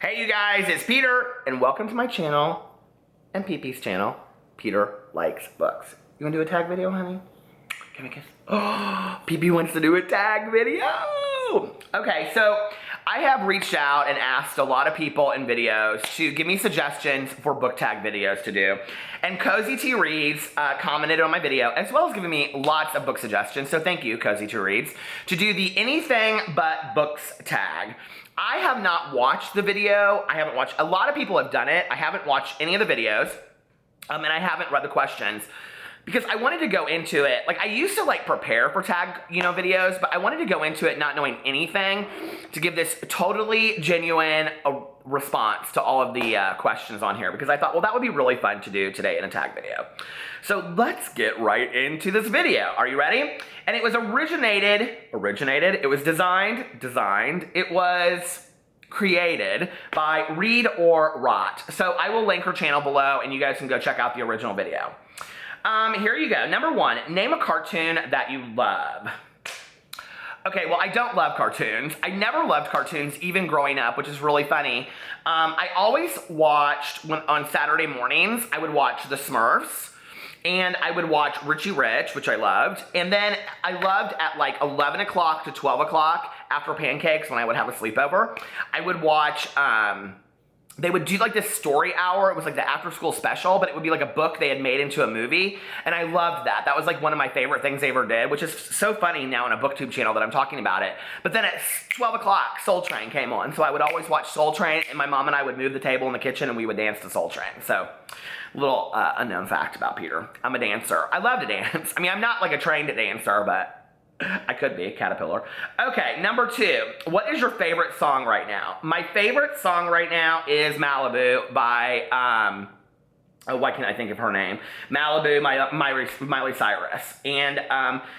Hey you guys, it's Peter, and welcome to my channel and Pee-Pee's channel, Peter Likes Books. You wanna do a tag video, honey? Give me a kiss. Oh, Pee-Pee wants to do a tag video! Okay, so I have reached out and asked a lot of people in videos to give me suggestions for book tag videos to do. And Cozy T Reads commented on my video, as well as giving me lots of book suggestions, so thank you, Cozy T Reads, to do the anything but books tag. I have not watched the video. I haven't watched, a lot of people have done it. I haven't watched any of the videos, and I haven't read the questions because I wanted to go into it. Like, I used to prepare for tag, videos, but I wanted to go into it not knowing anything to give this totally genuine response to all of the questions on here, because I thought, well, that would be really fun to do today in a tag video. So let's get right into this video. Are you ready? And it was it was designed, it was created by Read or Rot. So I will link her channel below and you guys can go check out the original video. Here you go. Number one, name a cartoon that you love. Okay, well, I don't love cartoons. I never loved cartoons, even growing up, which is really funny. I always watched, on Saturday mornings, I would watch The Smurfs, and I would watch Richie Rich, which I loved. And then I loved at 11 o'clock to 12 o'clock after pancakes when I would have a sleepover. I would watch, they would do this story hour. It was the after school special, but it would be a book they had made into a movie. And I loved that. That was one of my favorite things they ever did, which is so funny now on a booktube channel that I'm talking about it. But then at 12 o'clock, Soul Train came on. So I would always watch Soul Train, and my mom and I would move the table in the kitchen and we would dance to Soul Train. So little unknown fact about Peter. I'm a dancer. I love to dance. I mean, I'm not a trained dancer, but I could be a caterpillar. Okay, number two. What is your favorite song right now? My favorite song right now is Malibu by, why can't I think of her name? Malibu, Miley Cyrus. And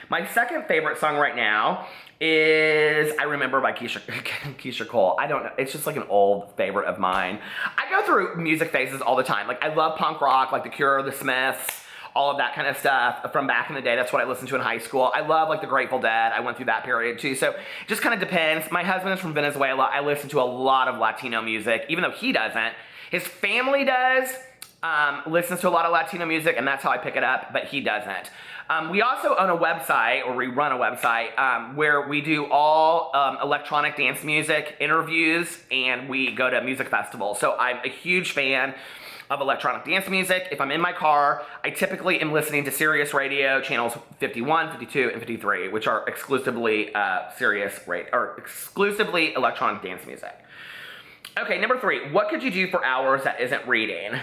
my second favorite song right now is I Remember by Keisha Cole. I don't know. It's just an old favorite of mine. I go through music phases all the time. I love punk rock, The Cure, The Smiths, all of that kind of stuff from back in the day. That's what I listened to in high school. I love The Grateful Dead. I went through that period too. So it just kind of depends. My husband is from Venezuela. I listen to a lot of Latino music, even though he doesn't. His family does. Listens to a lot of Latino music, and that's how I pick it up, but he doesn't. We also own a website, or we run a website, where we do all electronic dance music interviews, and we go to music festivals. So I'm a huge fan of electronic dance music. If I'm in my car, I typically am listening to Sirius Radio channels 51, 52, and 53, which are exclusively exclusively electronic dance music. Okay, number three, what could you do for hours that isn't reading?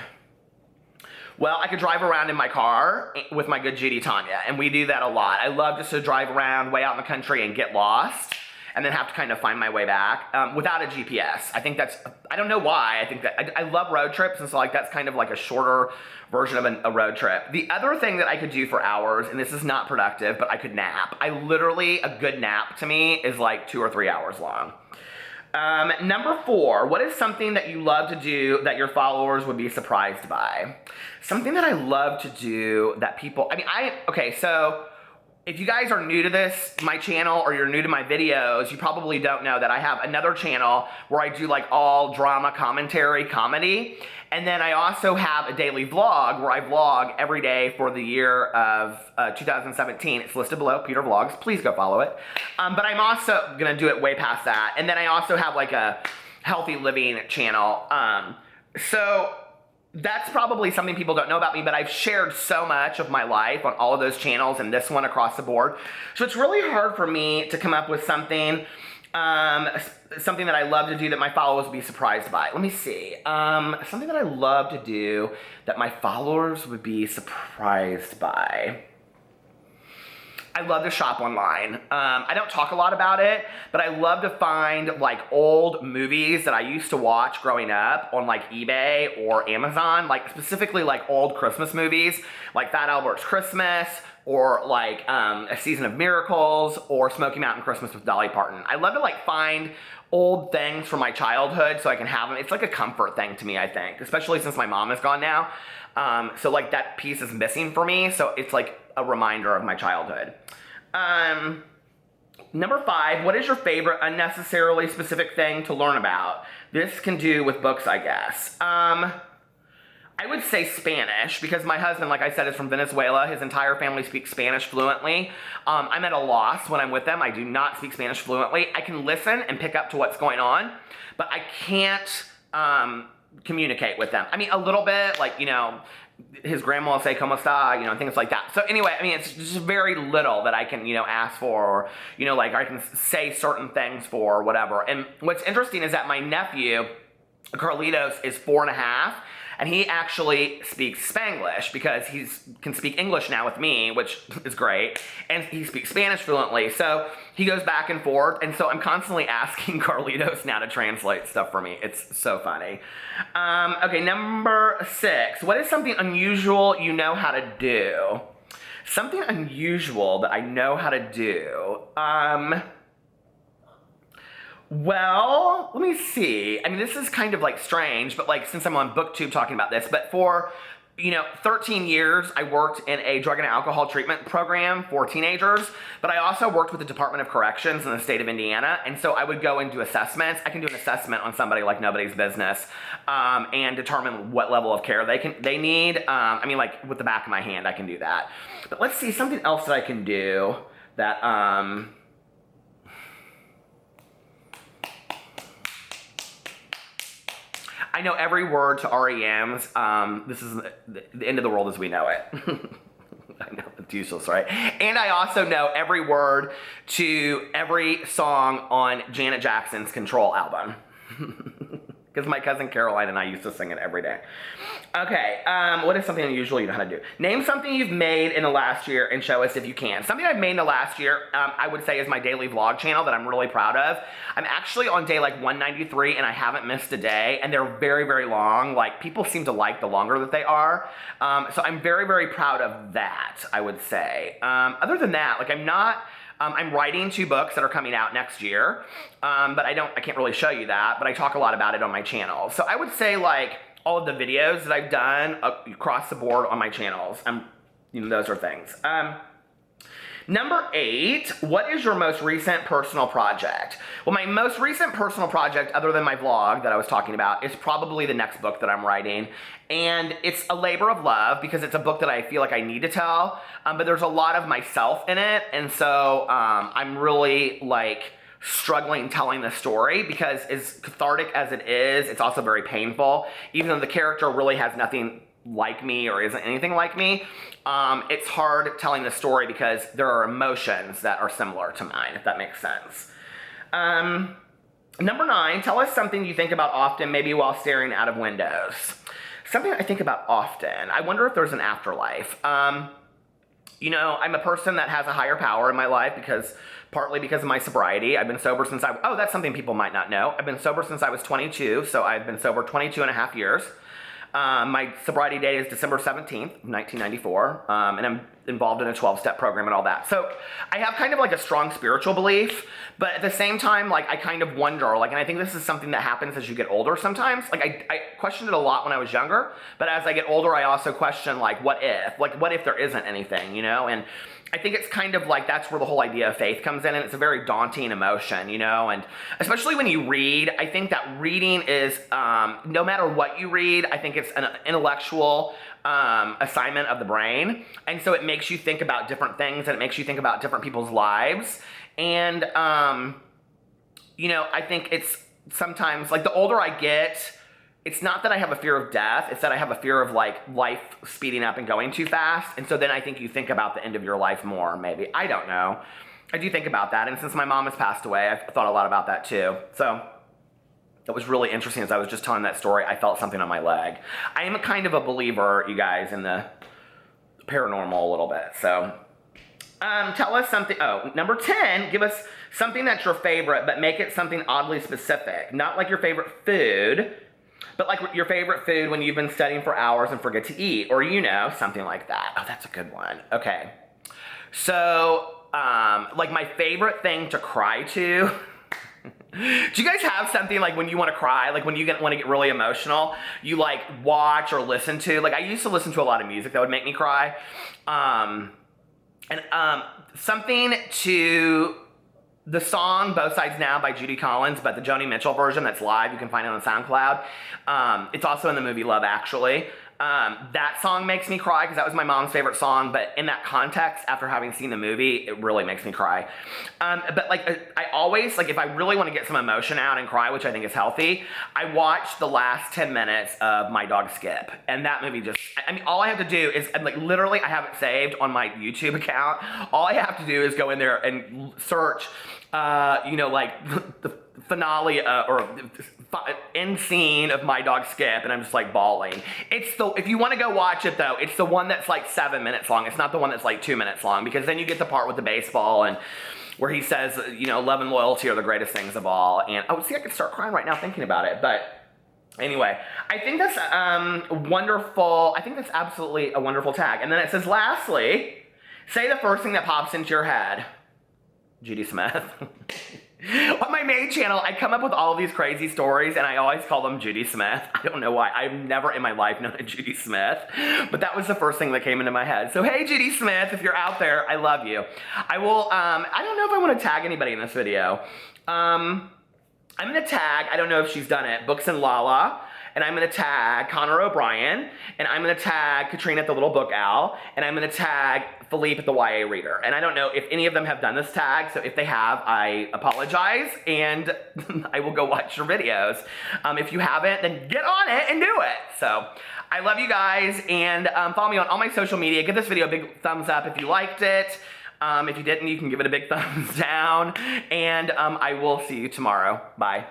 Well, I could drive around in my car with my good Judy Tanya, and we do that a lot. I love just to drive around way out in the country and get lost, and then have to kind of find my way back without a GPS. I think that's, I don't know why, I think that, I love road trips, and so that's kind of a shorter version of a road trip. The other thing that I could do for hours, and this is not productive, but I could nap. A good nap to me is 2 or 3 hours long. Number four, what is something that you love to do that your followers would be surprised by? Something that I love to do that people, okay, so if you guys are new to my channel, or you're new to my videos, you probably don't know that I have another channel where I do all drama comedy. And then I also have a daily vlog where I vlog every day for the year of 2017. It's listed below, Peter Vlogs. Please go follow it. But I'm also gonna do it way past that. And then I also have a healthy living channel. So that's probably something people don't know about me, but I've shared so much of my life on all of those channels and this one across the board. So it's really hard for me to come up with something that I love to do that my followers would be surprised by. Let me see. Something that I love to do that my followers would be surprised by. I love to shop online. I don't talk a lot about it, but I love to find old movies that I used to watch growing up on eBay or Amazon, specifically old Christmas movies, like Fat Albert's Christmas, or A Season of Miracles, or Smoky Mountain Christmas with Dolly Parton. I love to find old things from my childhood so I can have them. It's a comfort thing to me, I think, especially since my mom is gone now. So that piece is missing for me, so it's a reminder of my childhood. Number 5, what is your favorite unnecessarily specific thing to learn about? This can do with books, I guess. I would say Spanish, because my husband, like I said, is from Venezuela. His entire family speaks Spanish fluently. I'm at a loss when I'm with them. I do not speak Spanish fluently. I can listen and pick up to what's going on, but I can't communicate with them. I mean, a little bit, like, you know, his grandma will say, "Como esta?" You know, things like that. So anyway, I mean, it's just very little that I can, you know, ask for, or, you know, like I can say certain things for, or whatever. And what's interesting is that my nephew, Carlitos, is 4.5, and he actually speaks Spanglish because he can speak English now with me, which is great, and he speaks Spanish fluently. So he goes back and forth, and so I'm constantly asking Carlitos now to translate stuff for me. It's so funny. Okay, number 6. What is something unusual you know how to do? Something unusual that I know how to do. Well, let me see. I mean, this is kind of like strange, but like since I'm on BookTube talking about this, but for, you know, 13 years, I worked in a drug and alcohol treatment program for teenagers, but I also worked with the Department of Corrections in the state of Indiana, and so I would go and do assessments. I can do an assessment on somebody like nobody's business, and determine what level of care they need. I mean, like with the back of my hand, I can do that. But let's see, something else that I can do that, I know every word to REM's, this is the end of the world as we know it. I know, it's useless, right? And I also know every word to every song on Janet Jackson's Control album. Because my cousin Caroline and I used to sing it every day. Okay, what is something unusual you know how to do? Name something you've made in the last year and show us if you can. Something I've made in the last year, I would say, is my daily vlog channel that I'm really proud of. I'm actually on day like 193 and I haven't missed a day, and they're very, very long. Like, people seem to like the longer that they are. So I'm very, very proud of that, I would say. Other than that, like, I'm writing 2 books that are coming out next year, but I can't really show you that, but I talk a lot about it on my channel. So I would say, like, all of the videos that I've done across the board on my channels, you know, those are things. Number 8, what is your most recent personal project? Well, my most recent personal project, other than my vlog that I was talking about, is probably the next book that I'm writing. And it's a labor of love because it's a book that I feel like I need to tell, but there's a lot of myself in it. And so I'm really, like, struggling telling the story because as cathartic as it is, it's also very painful. Even though the character really has nothing like me or isn't anything like me, it's hard telling the story because there are emotions that are similar to mine, if that makes sense. Number 9, tell us something you think about often, maybe while staring out of windows. Something I think about often. I wonder if there's an afterlife. You know, I'm a person that has a higher power in my life partly because of my sobriety. I've been sober since that's something people might not know. I've been sober since I was 22, so I've been sober 22 and a half years. My sobriety date is December 17th, 1994, and I'm involved in a 12-step program and all that. So I have kind of like a strong spiritual belief, but at the same time, like, I kind of wonder, like, and I think this is something that happens as you get older sometimes. Like, I questioned it a lot when I was younger, but as I get older, I also question, like, what if there isn't anything, you know? And I think it's kind of like that's where the whole idea of faith comes in, and it's a very daunting emotion, you know, and especially when you read, I think that reading is, no matter what you read, I think it's an intellectual assignment of the brain, and so it makes you think about different things, and it makes you think about different people's lives, and, you know, I think it's sometimes, like, the older I get, it's not that I have a fear of death, it's that I have a fear of, like, life speeding up and going too fast, and so then I think you think about the end of your life more, maybe. I don't know. I do think about that, and since my mom has passed away, I've thought a lot about that too. So it was really interesting. As I was just telling that story, I felt something on my leg. I am a kind of a believer, you guys, in the paranormal a little bit, so. Tell us something, number 10, give us something that's your favorite, but make it something oddly specific. Not like your favorite food, but like your favorite food when you've been studying for hours and forget to eat, or, you know, something like that. Oh, that's a good one. Okay. So, like, my favorite thing to cry to. Do you guys have something, like, when you want to cry, like when you want to get really emotional, you, like, watch or listen to? Like, I used to listen to a lot of music that would make me cry. Something the song Both Sides Now by Judy Collins, but the Joni Mitchell version that's live, you can find it on SoundCloud. It's also in the movie Love Actually. That song makes me cry because that was my mom's favorite song, but in that context, after having seen the movie, it really makes me cry. But like, I always, like if I really want to get some emotion out and cry, which I think is healthy, I watch the last 10 minutes of My Dog Skip. And that movie just, I mean, all I have to do is, like literally, I have it saved on my YouTube account. All I have to do is go in there and search, you know, like the finale or end scene of My Dog Skip, and I'm just like bawling. It's the, if you want to go watch it though, it's the one that's like 7 minutes long. It's not the one that's like 2 minutes long, because then you get the part with the baseball and where he says, you know, love and loyalty are the greatest things of all. And oh, see, I could start crying right now thinking about it. But anyway, I think that's wonderful. I think that's absolutely a wonderful tag. And then it says, lastly, say the first thing that pops into your head. Judy Smith. On my main channel, I come up with all of these crazy stories, and I always call them Judy Smith. I don't know why. I've never in my life known a Judy Smith, but that was the first thing that came into my head. So hey, Judy Smith, if you're out there, I love you. I will, I don't know if I want to tag anybody in this video. I'm going to tag, I don't know if she's done it, Books and Lala, and I'm going to tag Connor O'Brien, and I'm going to tag Katrina at the Little Book Owl, and I'm going to tag Philippe at the YA Reader. And I don't know if any of them have done this tag, so if they have, I apologize, and I will go watch your videos. If you haven't, then get on it and do it. So, I love you guys, and follow me on all my social media. Give this video a big thumbs up if you liked it. If you didn't, you can give it a big thumbs down, and I will see you tomorrow. Bye.